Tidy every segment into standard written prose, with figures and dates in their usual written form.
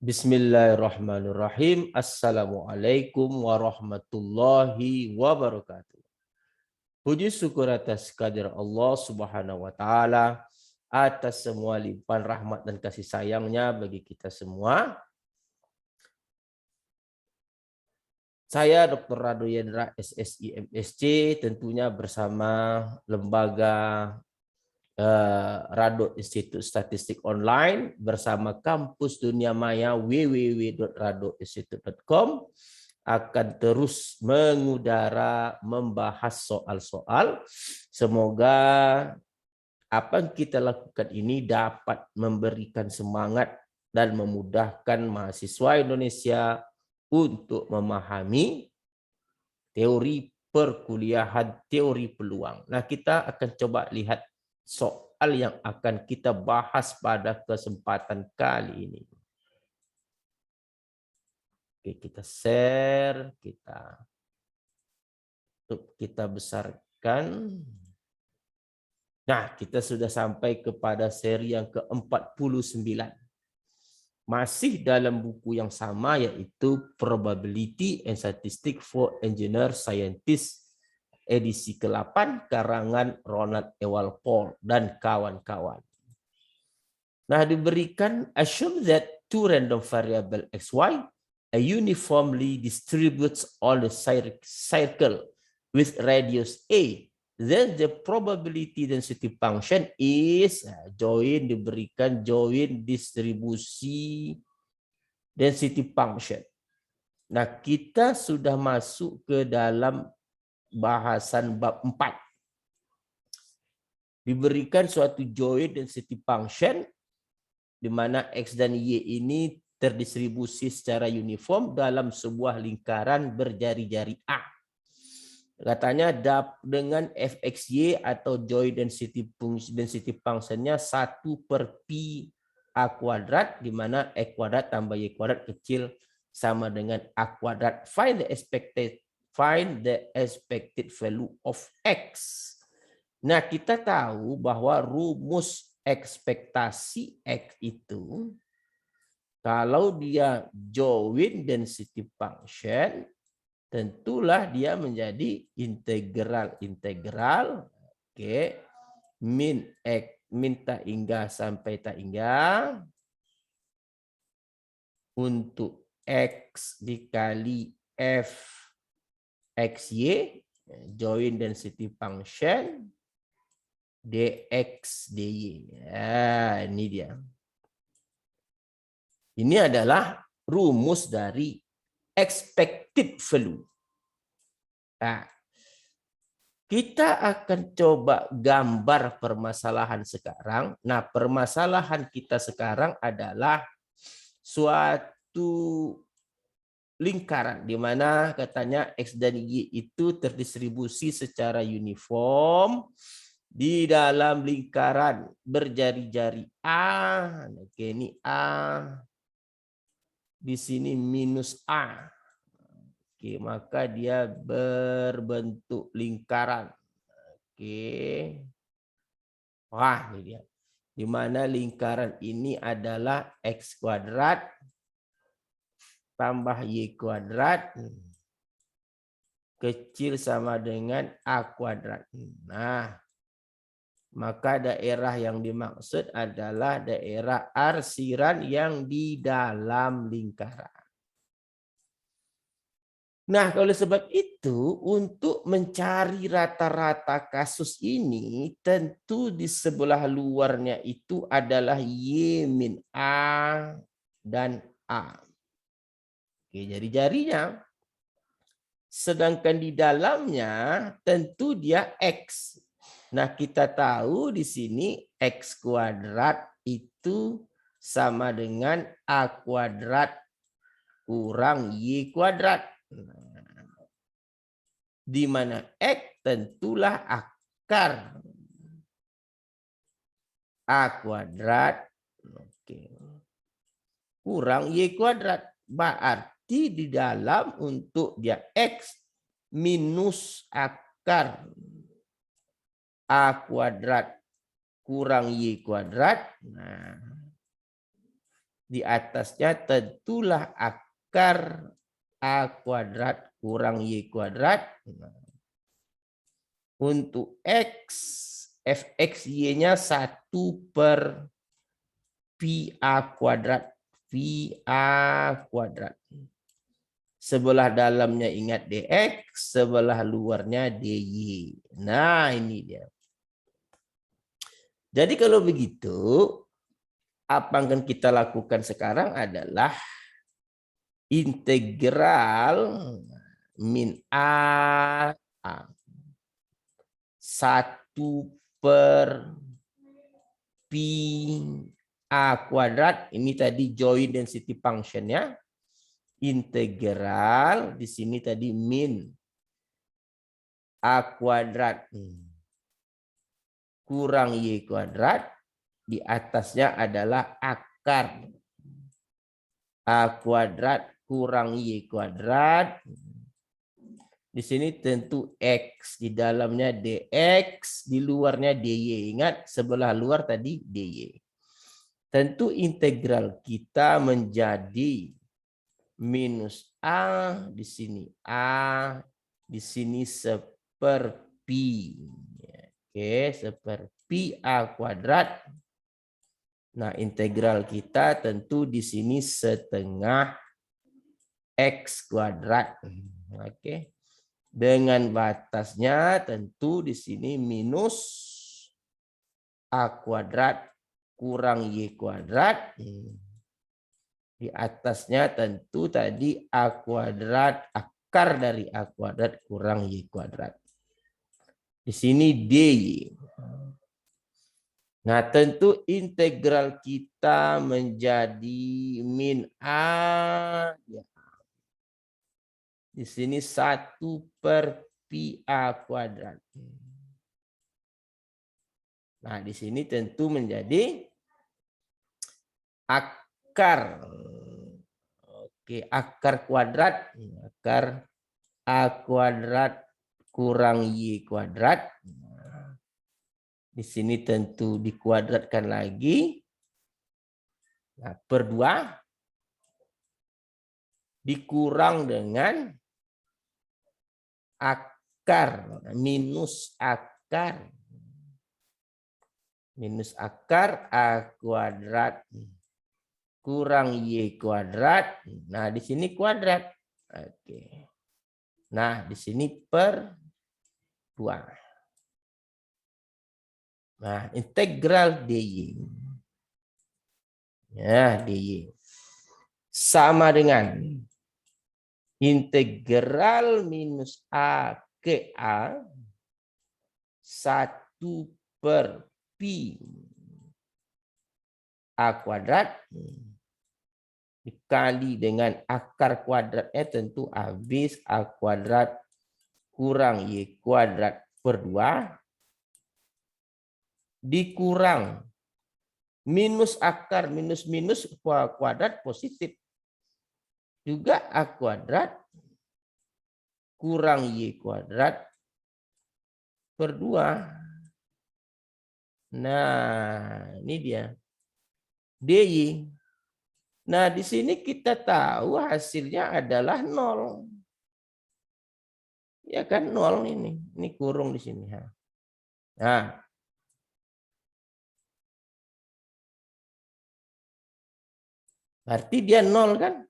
Bismillahirrahmanirrahim. Assalamualaikum warahmatullahi wabarakatuh. Puji syukur atas kehadirat Allah Subhanahu wa taala atas semua limpahan rahmat dan kasih sayangnya bagi kita semua. Saya Dr. Rado Yendra SSI MSc tentunya bersama lembaga Rado Institut Statistik Online bersama kampus dunia maya www.radoinstitute.com akan terus mengudara membahas soal-soal. Semoga apa yang kita lakukan ini dapat memberikan semangat dan memudahkan mahasiswa Indonesia untuk memahami teori perkuliahan, teori peluang. Nah, kita akan coba lihat soal yang akan kita bahas pada kesempatan kali ini. Oke, kita share, kita besarkan. Nah, kita sudah sampai kepada seri yang ke-49. Masih dalam buku yang sama, yaitu Probability and Statistics for Engineer Scientist edisi ke-8 karangan Ronald Ewald Paul dan kawan-kawan. Nah, diberikan assume that two random variable xy uniformly distributes all the circle with radius a, then the probability density function is diberikan join distribusi density function. Nah, kita sudah masuk ke dalam bahasan bab 4. Diberikan suatu join density function di mana X dan Y ini terdistribusi secara uniform dalam sebuah lingkaran berjari-jari A. Katanya dengan fxy atau join density function-nya 1/pi A kuadrat, di mana E kuadrat tambah Y kuadrat kecil sama dengan A kuadrat. Find the expected value of X. Nah, kita tahu bahwa rumus ekspektasi X itu, kalau dia join density function, tentulah dia menjadi integral min tak hingga sampai tak hingga untuk X dikali f xy join density function dx dy. Ya, ini dia. Ini adalah rumus dari expected value. Nah, kita akan coba gambar permasalahan sekarang. Nah, permasalahan kita sekarang adalah suatu lingkaran di mana katanya X dan Y itu terdistribusi secara uniform di dalam lingkaran berjari-jari A. Oke, ini A. Di sini minus A. Oke, maka dia berbentuk lingkaran. Oke. Wah, ini dia. Di mana lingkaran ini adalah X kuadrat tambah Y kuadrat kecil sama dengan A kuadrat. Nah, maka daerah yang dimaksud adalah daerah arsiran yang di dalam lingkaran. Nah, oleh sebab itu, untuk mencari rata-rata kasus ini, tentu di sebelah luarnya itu adalah Y min A dan A. Oke, jari-jarinya. Sedangkan di dalamnya tentu dia X. Nah, kita tahu di sini X kuadrat itu sama dengan A kuadrat kurang Y kuadrat. Di mana X tentulah akar A kuadrat kurang Y kuadrat. Berarti di dalam untuk dia X minus akar A kuadrat kurang Y kuadrat. Nah, Di atasnya tentulah akar A kuadrat kurang Y kuadrat. Untuk X, fx y-nya 1 per pi A kuadrat. Pi A kuadrat. Sebelah dalamnya ingat dx, sebelah luarnya dy. Nah ini dia. Jadi kalau begitu, apa yang kita lakukan sekarang adalah integral min A 1 per pi A kuadrat. Ini tadi joint density function-nya. Integral di sini tadi min A kuadrat kurang Y kuadrat. Di atasnya adalah akar A kuadrat kurang Y kuadrat. Di sini tentu X. Di dalamnya dx. Di luarnya dy. Ingat sebelah luar tadi dy. Tentu integral kita menjadi minus A. Di sini A. Di sini seperpi. Oke, seperpi A kuadrat. Nah, integral kita tentu di sini setengah X kuadrat. Oke. Dengan batasnya tentu di sini minus A kuadrat kurang Y kuadrat. Di atasnya tentu tadi A kuadrat, akar dari A kuadrat kurang Y kuadrat. Di sini dy. Nah, tentu integral kita menjadi min A. Di sini 1 per pi A kuadrat. Nah, di sini tentu menjadi akar. Oke, akar kuadrat. Akar A kuadrat kurang Y kuadrat. Di sini tentu dikuadratkan lagi. Nah, per 2 dikurang dengan akar minus akar. Minus akar A kuadrat kurang Y kuadrat. Nah, di sini kuadrat. Oke. Nah, di sini per 2. Nah, integral dy. Ya, dy. Sama dengan integral minus A ke A 1 per pi A kuadrat dikali dengan akar kuadratnya tentu habis A kuadrat kurang Y kuadrat per 2 dikurang minus akar minus kuadrat positif. Juga A kuadrat kurang Y kuadrat per 2. Nah, ini dia. dy. Nah, di sini kita tahu hasilnya adalah 0. Ya kan 0 ini. Ini kurung di sini. Nah, berarti dia 0 kan?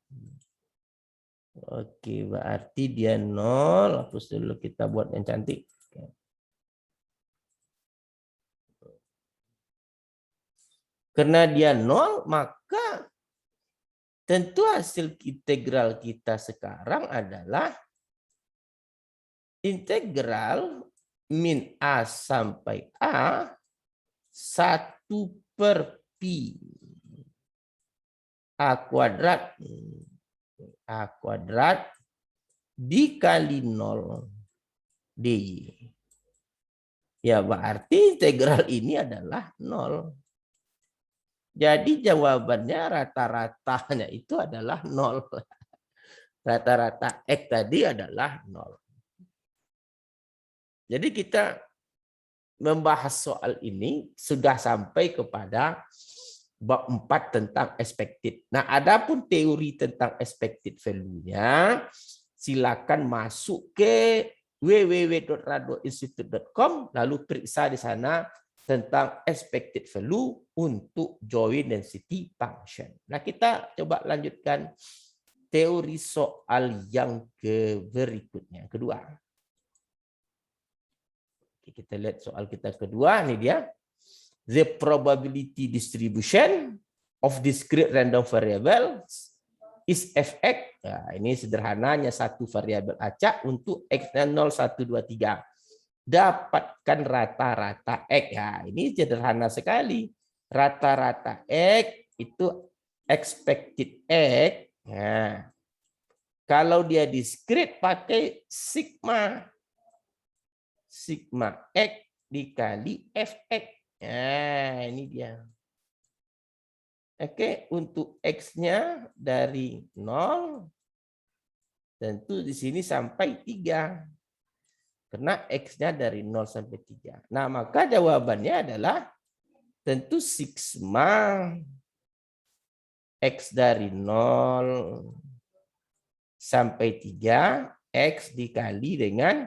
Oke, berarti dia 0. Hapus dulu, kita buat yang cantik. Karena dia 0, maka tentu hasil integral kita sekarang adalah integral min A sampai A 1 per pi A kuadrat dikali 0 dy. Ya, berarti integral ini adalah 0. Jadi jawabannya rata-ratanya itu adalah 0. Rata-rata X tadi adalah 0. Jadi kita membahas soal ini sudah sampai kepada bab 4 tentang expected. Nah, adapun teori tentang expected value-nya, silakan masuk ke www.radoinstitute.com, lalu periksa di sana tentang expected value untuk joint density function. Nah, kita coba lanjutkan teori soal yang berikutnya, kedua. Oke, kita lihat soal kita kedua, ini dia. The probability distribution of discrete random variables is fx. Nah, ini sederhananya satu variabel acak untuk x-nya 0, 1, 2, 3. Dapatkan rata-rata x. Ya, ini sederhana sekali. Rata-rata x itu expected x. Nah, kalau dia discrete pakai sigma. Sigma x dikali fx. Nah, ini dia. Oke, untuk X-nya dari 0, tentu di sini sampai 3. Karena X-nya dari 0 sampai 3. Nah, maka jawabannya adalah tentu sigma X dari 0 sampai 3, X dikali dengan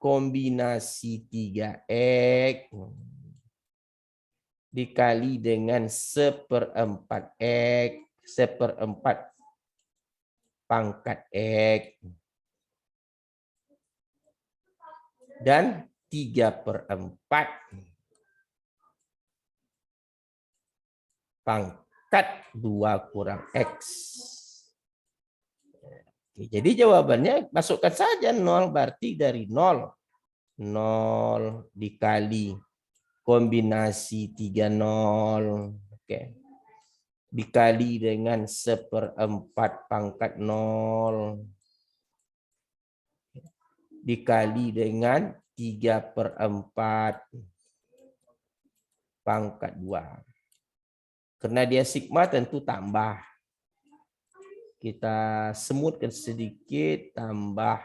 kombinasi 3X dikali dengan 1/4 X, 1/4 pangkat X, dan 3/4 pangkat 2 kurang X. Oke, jadi jawabannya masukkan saja 0, berarti dari 0. 0 dikali kombinasi 3 0, oke, dikali dengan 1/4 pangkat 0, dikali dengan 3/4 pangkat 2. Karena dia sigma tentu tambah. Kita semutkan sedikit, tambah.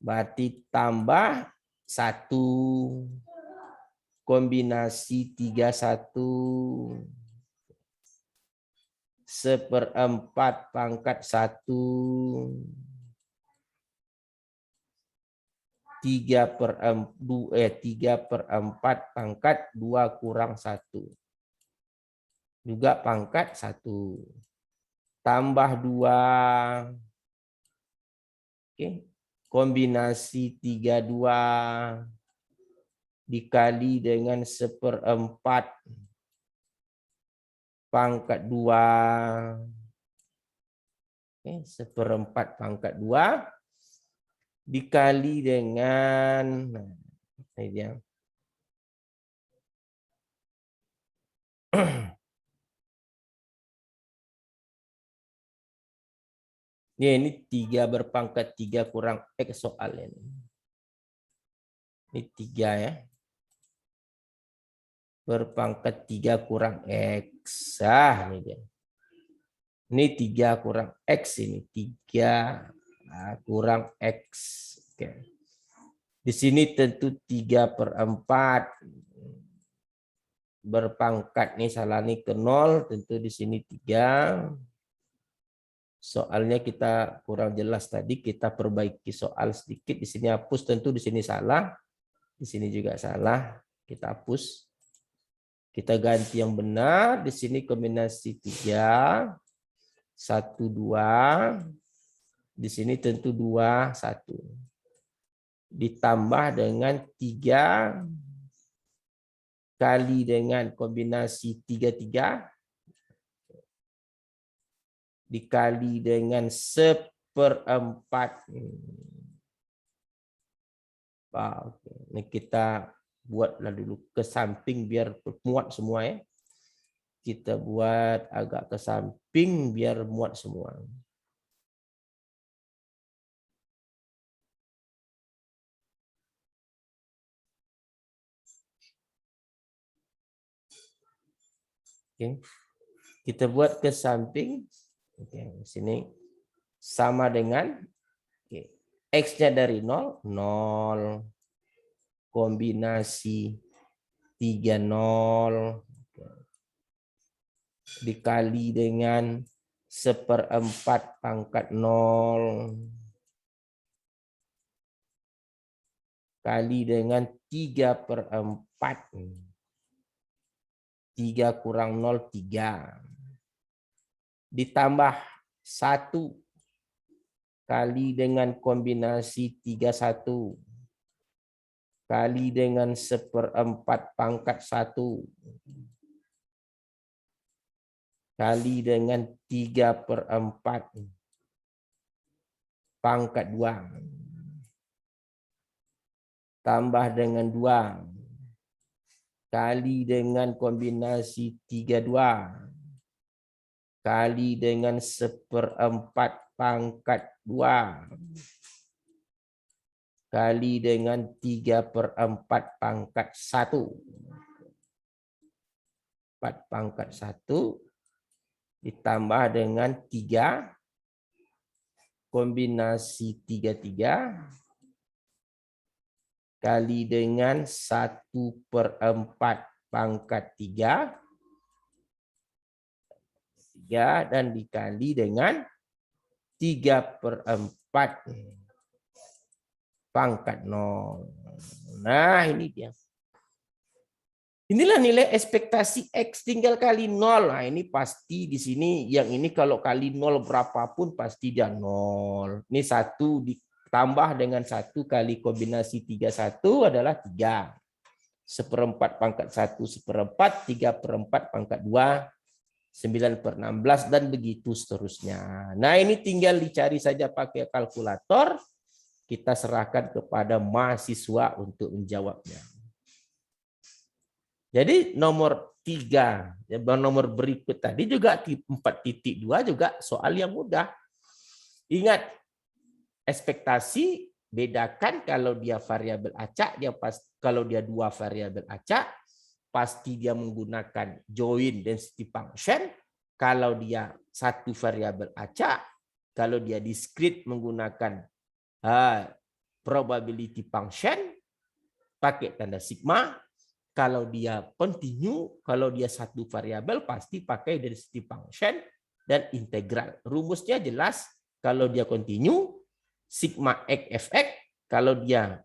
Berarti tambah 1 kombinasi 3 1 1/4 pangkat 1 3/4 pangkat 2 kurang 1 juga pangkat 1 tambah 2, oke, kombinasi 3 2 dikali dengan 1/4 pangkat 2, oke, 1/4 pangkat 2 dikali dengan, nah, ini dia. Ini 3 berpangkat 3 kurang X soalnya. Ini 3 ya. Berpangkat 3 kurang X. Ah, ini dia. Ini 3 kurang X ini. 3 kurang X. Oke. Di sini tentu 3/4. Berpangkat nih salah nih ke 0. Tentu di sini 3. Soalnya kita kurang jelas tadi, kita perbaiki soal sedikit. Di sini hapus, tentu di sini salah. Di sini juga salah. Kita hapus. Kita ganti yang benar. Di sini kombinasi 3, 1, 2. Di sini tentu 2, 1. Ditambah dengan 3 kali dengan kombinasi 3, 3. Dikali dengan 1/4. Oke. Ini kita buatlah dulu ke samping biar muat semua ya. Kita buat agak ke samping biar muat semua. Oke. Kita buat ke samping. Oke, di sini sama dengan X-nya dari 0, 0 kombinasi 30 dikali dengan 1/4 pangkat 0 kali dengan 3/4. 3 kurang 0, 3. Ditambah 1 kali dengan kombinasi 31 kali dengan 1/4 pangkat 1 kali dengan 3/4 pangkat 2 tambah dengan 2 kali dengan kombinasi 32 kali dengan 1/4 pangkat 2 kali dengan 3/4 pangkat 1. 4 pangkat 1 ditambah dengan 3 kombinasi 33 kali dengan 1/4 pangkat 3 dan dikali dengan 3/4 pangkat 0. Nah, ini dia. Inilah nilai ekspektasi X tinggal kali 0. Nah, ini pasti di sini yang ini kalau kali 0 berapapun pasti dia 0. Ini 1 ditambah dengan 1 kali kombinasi 31 adalah 3. 1/4 pangkat 1, 1/4, 3/4 pangkat 2, 9/16 dan begitu seterusnya. Nah, ini tinggal dicari saja pakai kalkulator. Kita serahkan kepada mahasiswa untuk menjawabnya. Jadi nomor 3, nomor berikut tadi juga 4.2 juga soal yang mudah. Ingat, ekspektasi bedakan kalau dia variabel acak, kalau dia 2 variabel acak, pasti dia menggunakan join density function. Kalau dia 1 variabel acak, kalau dia discrete menggunakan probability function pakai tanda sigma. Kalau dia continue, kalau dia 1 variabel pasti pakai density function dan integral. Rumusnya jelas. Kalau dia continue sigma x fx, kalau dia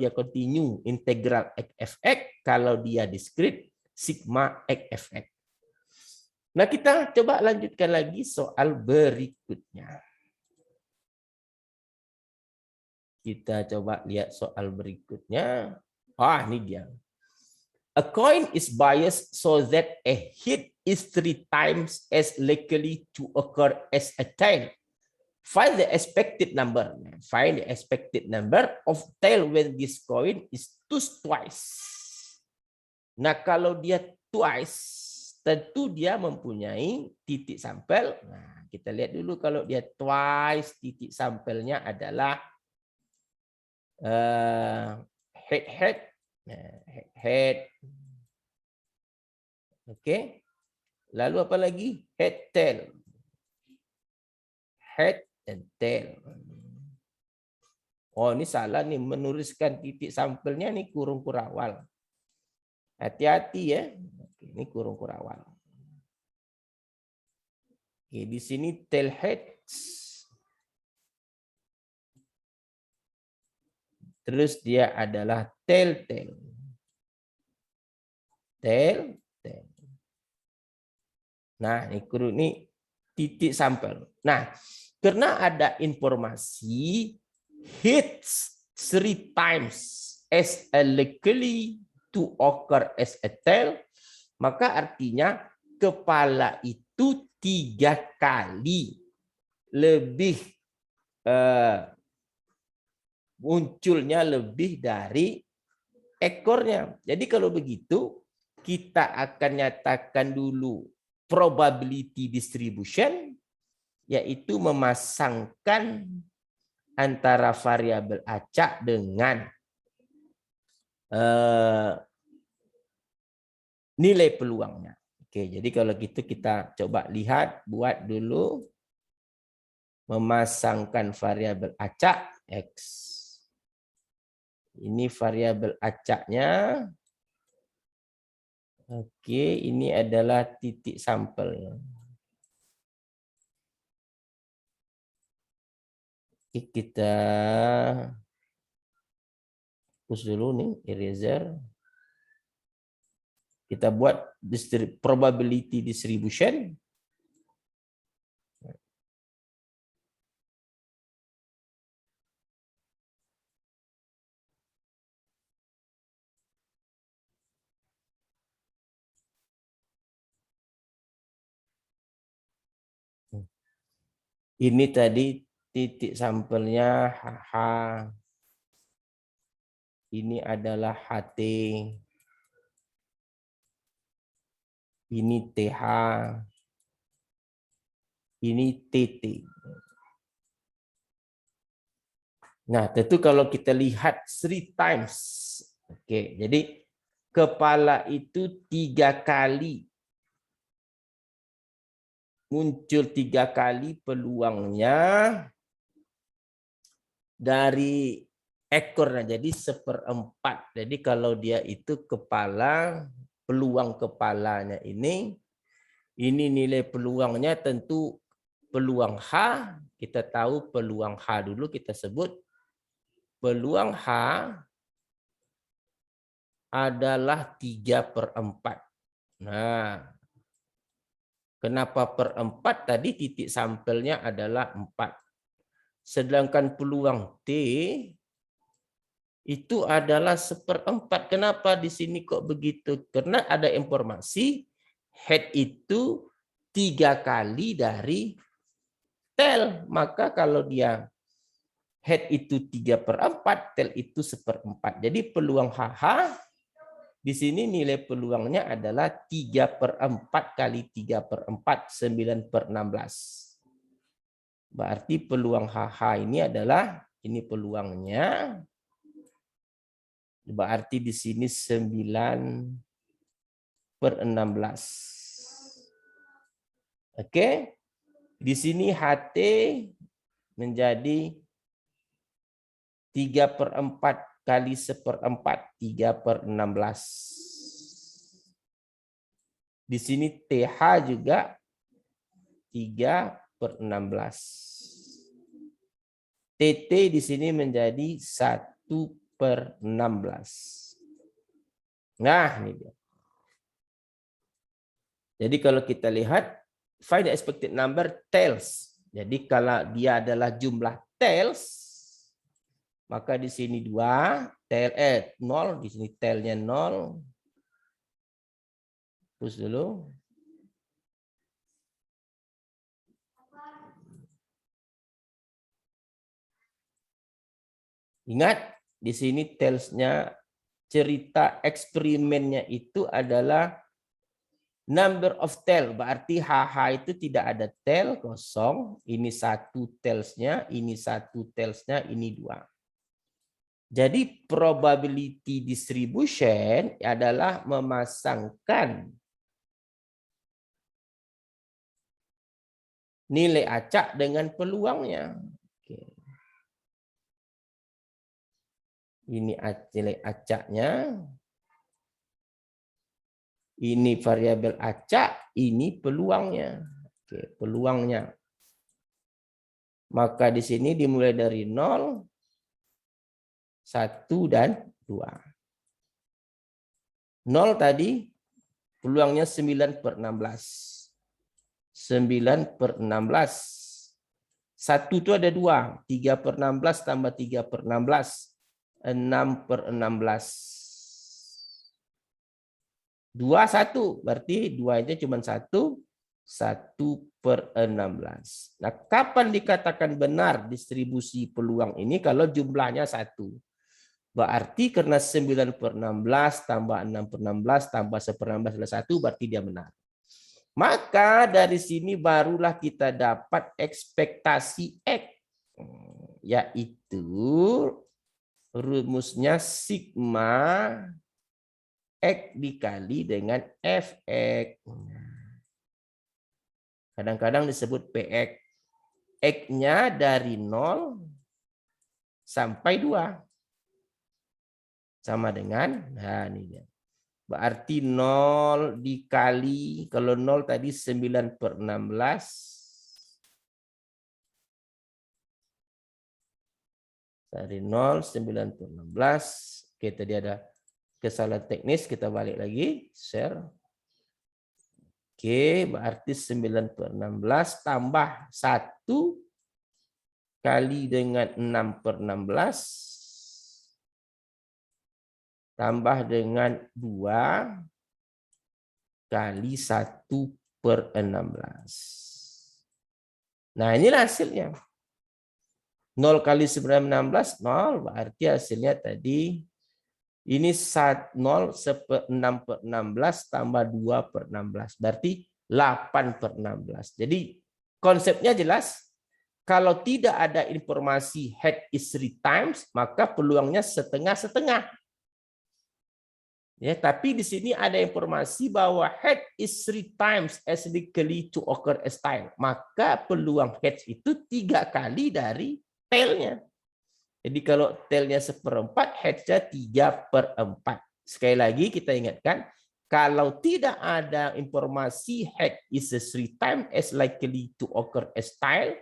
continue integral x fx, kalau dia discrete sigma x fx. Nah, kita coba lanjutkan lagi soal berikutnya. Kita coba lihat soal berikutnya. Ini dia. A coin is biased so that a hit is 3 times as likely to occur as a tail. Find the expected number. Find the expected number of tail when this coin is twice. Nah, kalau dia twice, tentu dia mempunyai titik sampel. Nah, kita lihat dulu kalau dia twice, titik sampelnya adalah head. Oke. Lalu apa lagi? Head tail. Head and tail. Oh, ini salah nih, menuliskan titik sampelnya nih kurung kurawal. Hati-hati ya. Ini kurung kurawal. Oke, di sini tail heads. Terus dia adalah tail. Nah, ini titik sampel. Nah, karena ada informasi hits 3 times as a likely to occur as a tail, maka artinya kepala itu 3 kali lebih munculnya lebih dari ekornya. Jadi kalau begitu kita akan nyatakan dulu probability distribution, yaitu memasangkan antara variabel acak dengan nilai peluangnya. Oke, jadi kalau gitu kita coba lihat, buat dulu memasangkan variabel acak X. Ini variabel acaknya. Oke, ini adalah titik sampelnya. Oke, kita hapus dulu nih, eraser. Kita buat probability distribution. Ini tadi titik sampelnya HH. Ini adalah HT. Ini TH. Ini TT. Nah, tentu kalau kita lihat 3 times. Oke, jadi kepala itu 3 kali. Muncul 3 kali peluangnya dari ekornya. Jadi 1/4. Jadi kalau dia itu kepala, peluang kepalanya ini nilai peluangnya tentu peluang H. Kita tahu peluang H dulu kita sebut. Peluang H adalah 3/4. Nah, kenapa per 4? Tadi titik sampelnya adalah 4. Sedangkan peluang T itu adalah 1/4. Kenapa di sini kok begitu? Karena ada informasi head itu 3 kali dari tail. Maka kalau dia head itu 3/4, tail itu 1/4. Jadi peluang HH di sini nilai peluangnya adalah 3/4 kali 3/4, 9/16. Berarti peluang HH ini adalah, ini peluangnya, berarti di sini 9/16. Oke, di sini HT menjadi 3/4 kali 1/4, 3/16. Di sini TH juga 3/16. TT di sini menjadi 1/16. Nah, ini dia. Jadi kalau kita lihat, find the expected number tails. Jadi kalau dia adalah jumlah tails, maka di sini 2, tail 0, di sini tailnya 0. Push dulu. Ingat, di sini tailsnya, cerita eksperimennya itu adalah number of tail. Berarti HH itu tidak ada tail, kosong. Ini 1 tailsnya, ini 1 tailsnya, ini 2. Jadi probability distribution adalah memasangkan nilai acak dengan peluangnya. Oke. Ini nilai acaknya. Ini variabel acak, ini peluangnya. Oke, peluangnya. Maka di sini dimulai dari 0, 1, dan 2. 0 tadi peluangnya 9/16. 9/16. 1 itu ada 2. 3/16 tambah 3/16. 6/16. 2, 1. Berarti 2 itu cuma 1. 1/16. Nah, kapan dikatakan benar distribusi peluang ini? Kalau jumlahnya 1. Berarti karena 9/16 tambah 6/16 tambah 1/16 adalah 1, berarti dia benar. Maka dari sini barulah kita dapat ekspektasi X, yaitu rumusnya sigma X dikali dengan Fx. Kadang-kadang disebut Px. X-nya dari 0 sampai 2. Sama dengan, nah ini dia. Berarti 0 dikali, kalau 0 tadi 9/16. Dari 0, 9/16. Oke, tadi ada kesalahan teknis, kita balik lagi, share. Oke, berarti 9/16 tambah 1 kali dengan 6/16 tambah dengan 2 kali 1/16. Nah, inilah hasilnya. 0 kali 9/16, 0. Berarti hasilnya tadi, ini 0 6/16 tambah 2/16. Berarti 8/16. Jadi konsepnya jelas. Kalau tidak ada informasi head is 3 times, maka peluangnya setengah-setengah. Ya, tapi di sini ada informasi bahwa head is 3 times as likely to occur as tail. Maka peluang head itu 3 kali dari tailnya. Jadi kalau tailnya 1/4, headnya 3/4. Sekali lagi kita ingatkan, kalau tidak ada informasi head is 3 times as likely to occur as tail,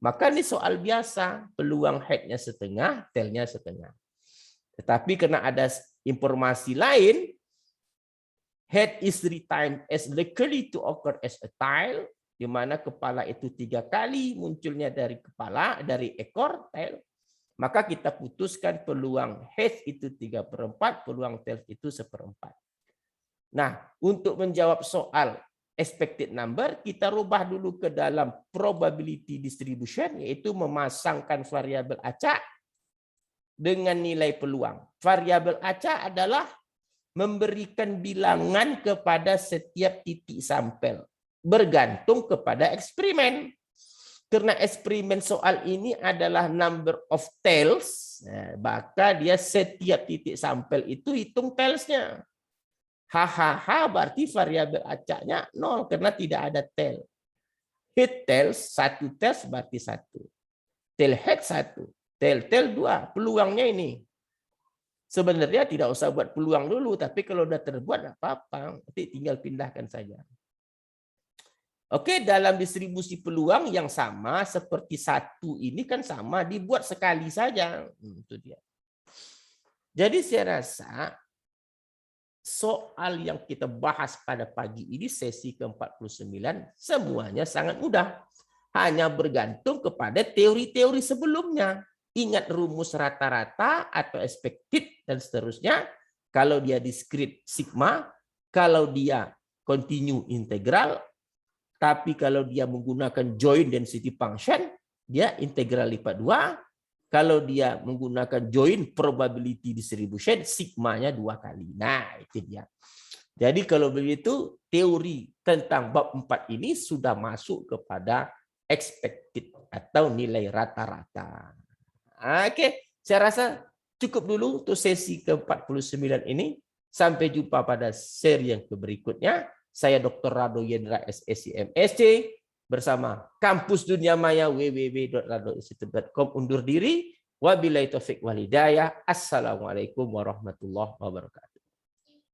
maka ini soal biasa, peluang headnya setengah, tailnya setengah. Tetapi karena ada informasi lain, head is 3 times as likely to occur as a tail, di mana kepala itu 3 kali munculnya dari kepala, dari ekor, tail, maka kita putuskan peluang head itu 3/4, peluang tail itu 1/4. Nah, untuk menjawab soal expected number, kita rubah dulu ke dalam probability distribution, yaitu memasangkan variabel acak dengan nilai peluang. Variabel acak adalah memberikan bilangan kepada setiap titik sampel, bergantung kepada eksperimen. Karena eksperimen soal ini adalah number of tails, maka dia setiap titik sampel itu hitung tailsnya. HHH berarti variabel acaknya 0 karena tidak ada tail. Head tails, 1 tails berarti 1. Tail head 1. Tail 2. Peluangnya ini. Sebenarnya tidak usah buat peluang dulu, tapi kalau sudah terbuat tidak apa-apa. Nanti tinggal pindahkan saja. Oke, dalam distribusi peluang yang sama seperti 1 ini kan sama, dibuat sekali saja. Itu dia. Jadi saya rasa soal yang kita bahas pada pagi ini, sesi ke-49, semuanya sangat mudah. Hanya bergantung kepada teori-teori sebelumnya. Ingat rumus rata-rata atau expected dan seterusnya. Kalau dia discrete sigma, kalau dia continue integral, tapi kalau dia menggunakan joint density function, dia integral lipat 2. Kalau dia menggunakan joint probability distribution, sigmanya 2 kali. Nah, itu dia. Jadi kalau begitu, teori tentang bab 4 ini sudah masuk kepada expected atau nilai rata-rata. Oke, saya rasa cukup dulu untuk sesi ke-49 ini. Sampai jumpa pada seri yang berikutnya. Saya Dr. Rado Yendra SSC MSc bersama Kampus Dunia Maya www.radoinstitute.com undur diri. Wabillahi taufik wal hidayah. Assalamualaikum warahmatullahi wabarakatuh.